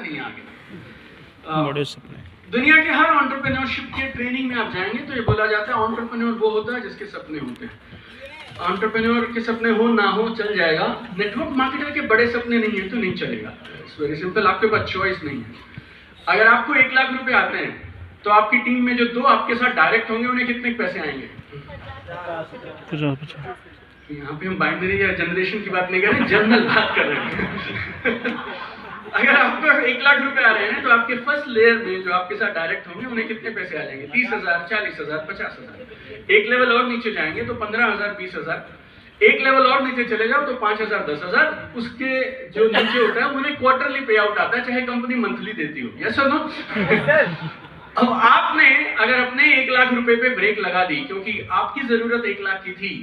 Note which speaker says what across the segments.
Speaker 1: नहीं है आगे।
Speaker 2: बड़े सपने।
Speaker 1: दुनिया के हर एंटरप्रेन्योरशिप के ट्रेनिंग में आप जाएंगे तो ये बोला जाता है एंटरप्रेन्योर वो होता है जिसके सपने होते हैं। एंटरप्रेन्योर के सपने हो ना हो चल जाएगा, नेटवर्क मार्केटर के बड़े सपने नहीं है तो नहीं चलेगा। इट्स वेरी सिंपल, आपके पास चॉइस नहीं है। अगर आपको 1 लाख रुपए आते हैं तो आपकी टीम में जो 2 आपके साथ डायरेक्ट होंगे उन्हें कितने पैसे आएंगे?
Speaker 2: 50।
Speaker 1: यहाँ पे हम बाइनरी या जनरेशन की बात नहीं कर रहे, जनरल बात कर रहे हैं। अगर आपको 1 लाख रुपए आ रहे हैं तो आपके फर्स्ट लेयर में जो आपके साथ डायरेक्ट होंगे उन्हें कितने पैसे आ जाएंगे? 30,000, 40,000, 50,000। एक लेवल और नीचे जाएंगे तो 15,000, 20,000। एक लेवल और नीचे चले जाओ तो 5,000, 10,000। उसके जो नीचे होता है उन्हें क्वार्टरली पे आउट आता है, चाहे कंपनी मंथली देती हो। यस और नो? अब आपने अगर अपने 1 लाख रुपए पे ब्रेक लगा दी क्योंकि आपकी जरूरत 1 लाख की थी,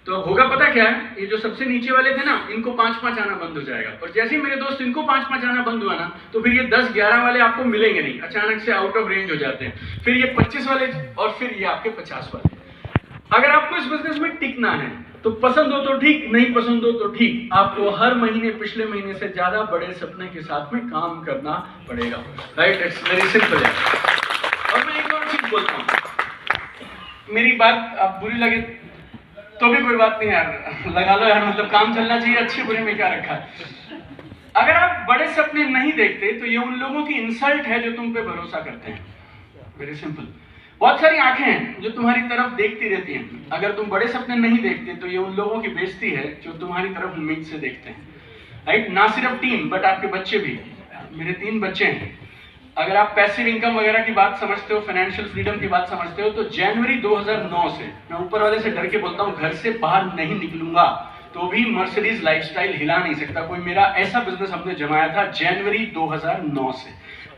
Speaker 1: तो अब होगा पता क्या है? ये जो सबसे नीचे वाले थे ना, इनको 5-5 आना बंद हो जाएगा। और जैसे ही मेरे दोस्त इनको 5-5 आना बंद हुआ ना, तो फिर ये 10-11 वाले आपको मिलेंगे नहीं, अचानक से आउट ऑफ रेंज हो जाते हैं। फिर ये 25 वाले और फिर ये आपके 50 वाले। अगर आपको इस बिजनेस में टिकना है तो पसंद हो तो ठीक, नहीं पसंद हो तो ठीक, आपको हर महीने पिछले महीने से ज्यादा बड़े सपने के साथ में काम करना पड़ेगा। राइट? इट्स वेरी सिंपल है। और मैं एक और चीज बोलता हूँ, मेरी बात आप बुरी लगे तो भी कोई बात नहीं यार, लगा लो यार, मतलब काम चलना चाहिए, अच्छे बुरे में क्या रखा है। अगर आप बड़े सपने नहीं देखते तो ये उन लोगों की इंसल्ट है जो तुम पे भरोसा करते हैं। Very simple. बहुत सारी आंखें हैं जो तुम्हारी तरफ देखती रहती हैं। अगर तुम बड़े सपने नहीं देखते तो ये उन लोगों की बेइज्जती है जो तुम्हारी तरफ उम्मीद से देखते हैं। राइट? ना सिर्फ टीम बट आपके बच्चे भी। मेरे 3 बच्चे हैं। अगर आप पैसिव इनकम वगैरह की बात समझते हो, फाइनेंशियल फ्रीडम की बात समझते हो, तो जनवरी 2009 से मैं ऊपर वाले से डर के बोलता हूँ, घर से बाहर नहीं निकलूंगा तो भी मर्सिडीज लाइफस्टाइल हिला नहीं सकता कोई। मेरा ऐसा बिजनेस हमने जमाया था जनवरी 2009 से।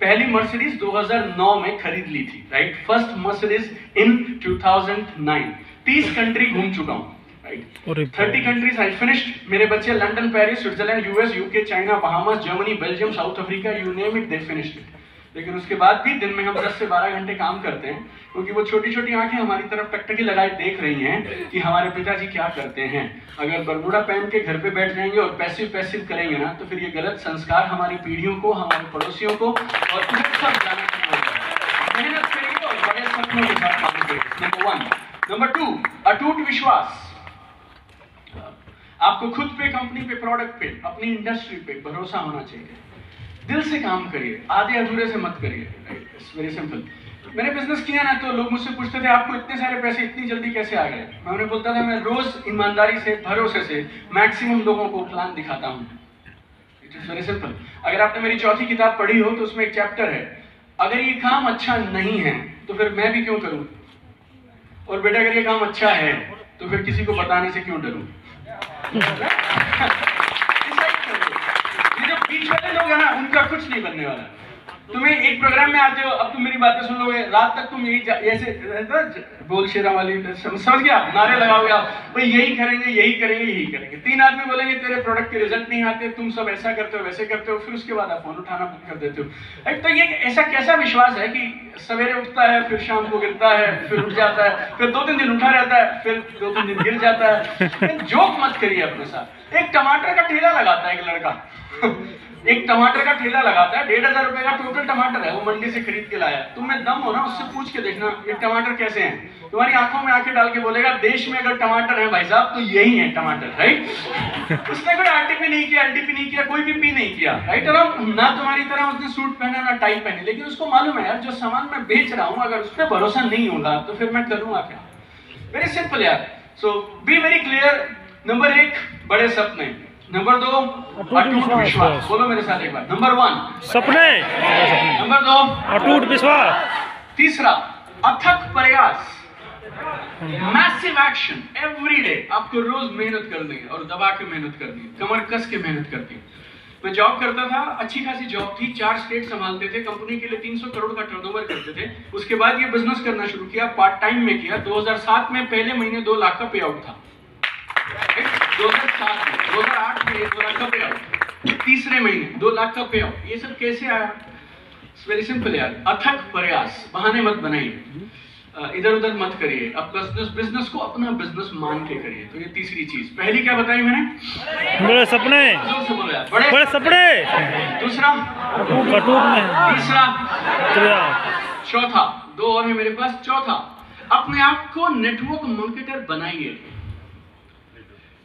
Speaker 1: पहली मर्सिडीज 2009 में खरीद ली थी। राइट? फर्स्ट मर्सिडीज इन 2009। 30 कंट्री घूम चुका हूँ। राइट? 30 countries I finished. मेरे बच्चे London, Paris, Switzerland, US, UK, China, Bahamas, Germany, Belgium, south Africa, you name it, they finished it. लेकिन उसके बाद भी दिन में हम 10 से 12 घंटे काम करते हैं क्योंकि वो छोटी छोटी आंखें हमारी तरफ टकटकी लगाए देख रही हैं कि हमारे पिताजी क्या करते हैं। अगर बरमूडा पहन के घर पे बैठ जाएंगे और पैसिव करेंगे ना, तो फिर ये गलत संस्कार हमारी पीढ़ियों को, हमारे पड़ोसियों को और सब जाना शुरू हो जाएगा। मेहनत करेंगे और बड़े सपनों के साथ काम करेंगे। नंबर 1। नंबर 2, अटूट विश्वास। आपको खुद पे, कंपनी पे, प्रोडक्ट पे, अपनी इंडस्ट्री पे भरोसा होना चाहिए। दिल से काम करिए, आधे अधूरे से मत करिए। It's very simple. मैंने बिजनेस किया ना तो लोग मुझसे पूछते थे आपको इतने सारे पैसे इतनी जल्दी कैसे आ गए? मैं उन्हें बोलता था मैं रोज ईमानदारी से, भरोसे से मैक्सिमम लोगों को प्लान दिखाता हूँ। It is very simple. अगर आपने मेरी चौथी किताब पढ़ी हो तो उसमें एक चैप्टर है, अगर ये काम अच्छा नहीं है तो फिर मैं भी क्यों करूँ, और बेटा अगर ये काम अच्छा है तो फिर किसी को बताने से क्यों डरूं। ये जो बीच वाले लोग हैं ना, उनका कुछ नहीं बनने वाला। तुम्हें एक प्रोग्राम में आते हो, अब तुम मेरी बातें सुन लोगे, रात तक तुम यही ऐसे बोल शेरा वाली समझ गया, नारे लगाओगे आप, भाई यही करेंगे, यही करेंगे, यही करेंगे। 3 आदमी बोलेंगे तेरे प्रोडक्ट के रिजल्ट नहीं आते, तुम सब ऐसा करते हो, वैसे करते हो, फिर उसके बाद आप फोन उठाना बंद कर देते हो। तो ये ऐसा कैसा विश्वास है कि सवेरे उठता है, फिर शाम को गिरता है, फिर उठ जाता है, फिर 2-3 दिन उठा रहता है, फिर 2-3 दिन गिर जाता है। जोक मत करिए अपने साथ। एक टमाटर का ठेला लगाता है एक लड़का, एक टमाटर का ठेला लगाता है, 1,500 रुपए का टोटल टमाटर है, वो मंडी से खरीद के लाया। तुम में दम हो ना, उससे पूछ के देखना ये टमाटर कैसे हैं। तुम्हारी आंखों में आंखें डाल के बोलेगा देश में अगर टमाटर है भाई साहब तो यही है टमाटर। राइट? उसने कोई आरटीपी नहीं किया, एनटीपी नहीं किया, कोई भी पी नहीं किया। राइट? ना तुम्हारी तरह उसने सूट पहना, ना टाई पहनी, लेकिन उसको मालूम है यार जो सामान मैं बेच रहा हूँ अगर उस पर भरोसा नहीं होगा तो फिर मैं करूंगा क्या। वेरी सिंपल यार। सो बी वेरी क्लियर। नंबर 1, बड़े सपने। नंबर 2, अटूट विश्वास। बोलो मेरे साथ एक बार। नंबर 1,
Speaker 2: सपने।
Speaker 1: नंबर 2,
Speaker 2: अटूट विश्वास।
Speaker 1: तीसरा, अथक प्रयास, मैसिव एक्शन एवरी डे। आपको रोज मेहनत करनी है और दबा के मेहनत करनी है, कमर कस के मेहनत करनी है। मैं जॉब करता था, अच्छी खासी जॉब थी, 4 स्टेट संभालते थे, कंपनी के लिए 300 करोड़ का टर्नओवर करते थे। उसके बाद ये बिजनेस करना शुरू किया, पार्ट टाइम में किया। 2007 में पहले महीने 2 लाख का पे आउट था। 2007 में, 2008 में 2 लाख का पे आउट, तीसरे महीने 2 लाख का पे आउट। ये सब कैसे आया? वेरी सिंपल यार, अथक प्रयास, बहाने मत बनाइए। इधर उधर मत करिए, अब बिजनेस को अपना बिजनेस मान के करिए। तो ये तीसरी चीज। पहली क्या बताई मैंने?
Speaker 2: बड़े सपने,
Speaker 1: जोर से बोलो यार,
Speaker 2: बड़े सपने।
Speaker 1: दूसरा,
Speaker 2: कटुक में,
Speaker 1: तीसरा,
Speaker 2: क्रिया,
Speaker 1: चौथा, 2 और है मेरे पास। चौथा, अपने आप को नेटवर्क मार्केटर बनाइए।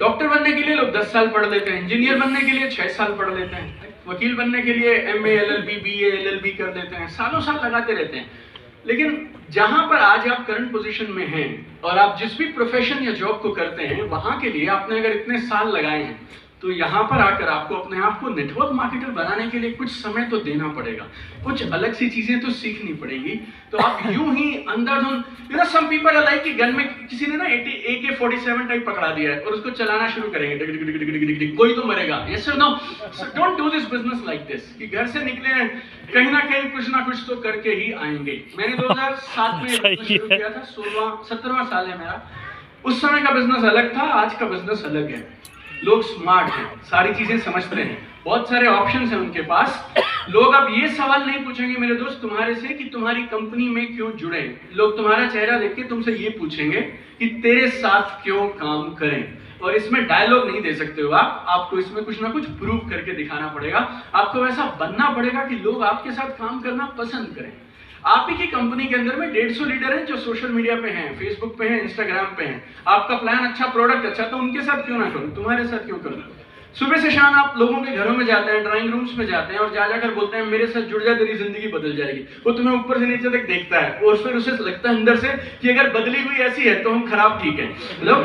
Speaker 1: डॉक्टर बनने के लिए लोग 10 साल पढ़ लेते हैं, इंजीनियर बनने के लिए 6 साल पढ़ लेते हैं, वकील बनने के लिए MA LLB BA LLB कर लेते हैं, सालों साल लगाते रहते हैं। लेकिन जहां पर आज आप करंट पोजीशन में हैं और आप जिस भी प्रोफेशन या जॉब को करते हैं वहां के लिए आपने अगर इतने साल लगाए हैं, तो यहाँ पर आकर आपको अपने आप को नेटवर्क मार्केटर बनाने के लिए कुछ समय तो देना पड़ेगा, कुछ अलग सी चीजें तो सीखनी पड़ेगी। तो आप यूं ही अंधाधुन, you know some people are like कि गन में किसी ने ना AK-47 टाइप पकड़ा दिया है और उसको चलाना शुरू करेंगे, कोई तो मरेगा। यस और no? Don't do this business like this, कि घर से निकले हैं कहीं ना कहीं कुछ ना कुछ तो करके ही आएंगे। मैंने 2007 में बिजनेस शुरू किया था, 17वां साल है मेरा। उस समय का बिजनेस अलग था, आज का बिजनेस अलग है। लोग स्मार्ट हैं, सारी चीजें समझते हैं, बहुत सारे ऑप्शंस हैं उनके पास। लोग अब ये सवाल नहीं पूछेंगे मेरे दोस्त तुम्हारे से कि तुम्हारी कंपनी में क्यों जुड़े। लोग तुम्हारा चेहरा देख के तुमसे ये पूछेंगे कि तेरे साथ क्यों काम करें। और इसमें डायलॉग नहीं दे सकते हो आप, आपको इसमें कुछ ना कुछ प्रूव करके दिखाना पड़ेगा। आपको वैसा बनना पड़ेगा कि लोग आपके साथ काम करना पसंद करें। आप ही की कंपनी के अंदर में 150 लीडर हैं जो सोशल मीडिया पे हैं, फेसबुक पे हैं, इंस्टाग्राम पे हैं। आपका प्लान अच्छा, प्रोडक्ट अच्छा, तो उनके साथ क्यों ना करूं, तुम्हारे साथ क्यों करूं। सुबह से शाम आप लोगों के घरों में जाते हैं, ड्राइंग रूम्स में जाते हैं और जा जाकर बोलते हैं मेरे साथ जुड़ जा, तेरी जिंदगी बदल जाएगी। वो तुम्हें ऊपर से नीचे तक देखता है और फिर उसे लगता है अंदर से कि अगर बदली हुई ऐसी है तो हम खराब ठीक है। लोग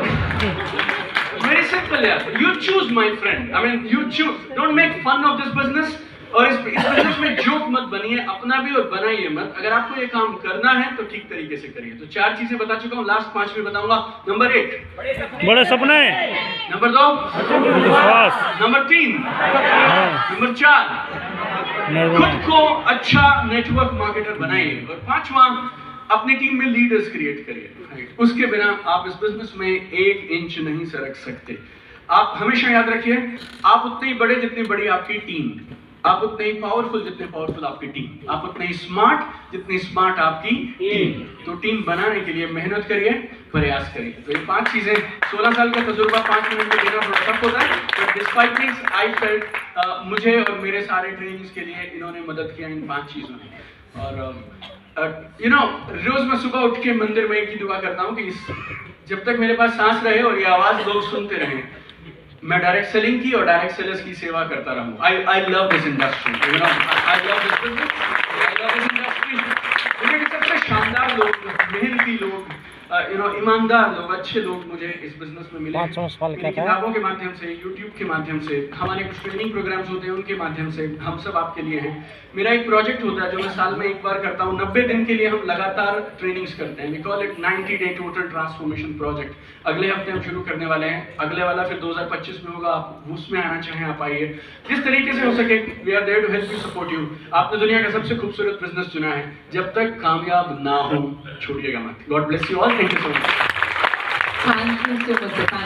Speaker 1: वेरी सिंपल यार, you choose my friend, I mean you choose, don't make fun of this business. और इस बिजनेस में जोक मत बनिए, अपना भी और बनाइए मत। अगर आपको ये काम करना है तो ठीक तरीके से करिए। तो 4 चीजें बता चुका हूँ, लास्ट 5वीं बताऊंगा। नंबर 1,
Speaker 2: बड़े सपने।
Speaker 1: नंबर 2,
Speaker 2: विश्वास।
Speaker 1: नंबर 3, नंबर 4, खुद को अच्छा नेटवर्क मार्केटर बनाइए। और 5वां, अपनी टीम में लीडर्स क्रिएट करिए। उसके बिना आप इस बिजनेस में 1 इंच नहीं सरक सकते। आप हमेशा याद रखिए, आप उतने ही बड़े जितनी बड़ी आपकी टीम, आप उतने ही पावरफुल जितने पावरफुल आपकी टीम, आप उतने ही स्मार्ट जितनी स्मार्ट आपकी टीम। तो टीम बनाने के लिए मेहनत करिए, प्रयास करिए। तो ये 5 चीजें, 16 साल का तजुर्बा 5 मिनट में देना थोड़ा टफ होता है, but despite this I felt मुझे और मेरे सारे ट्रेनिंग्स के लिए इन्होंने मदद किया इन 5 चीजों ने। और यू नो, रोज मैं सुबह उठ के मंदिर में एक ही दुआ करता हूँ कि जब तक मेरे पास सांस रहे और ये आवाज लोग सुनते रहे, मैं डायरेक्ट सेलिंग की और डायरेक्ट सेलर्स की सेवा करता रहूं। I love this industry, you know, I love this business, I love this industry. दुनिया के सबसे शानदार लोग, मेहनती लोग, यू नो, ईमानदार लोग, अच्छे लोग मुझे इस बिजनेस में मिले। किताबों के माध्यम से, यूट्यूब के माध्यम से, हमारे कुछ ट्रेनिंग प्रोग्राम्स होते हैं उनके माध्यम से, हम सब आपके लिए हैं। मेरा एक प्रोजेक्ट होता है जो मैं साल में एक बार करता हूँ, 90 दिन के लिए हम लगातार ट्रेनिंग्स करते हैं। We call it 90 day total transformation project. अगले हफ्ते हम शुरू करने वाले हैं, अगले वाला फिर 2025 में होगा। आप उसमें आना चाहें आप आइए, जिस तरीके से हो सके। We are there to help you, support you. आपने दुनिया का सबसे खूबसूरत बिजनेस चुना है, जब तक कामयाब ना हो छोड़िएगा मत। God bless you all, thank you so much.
Speaker 3: Thank you so much.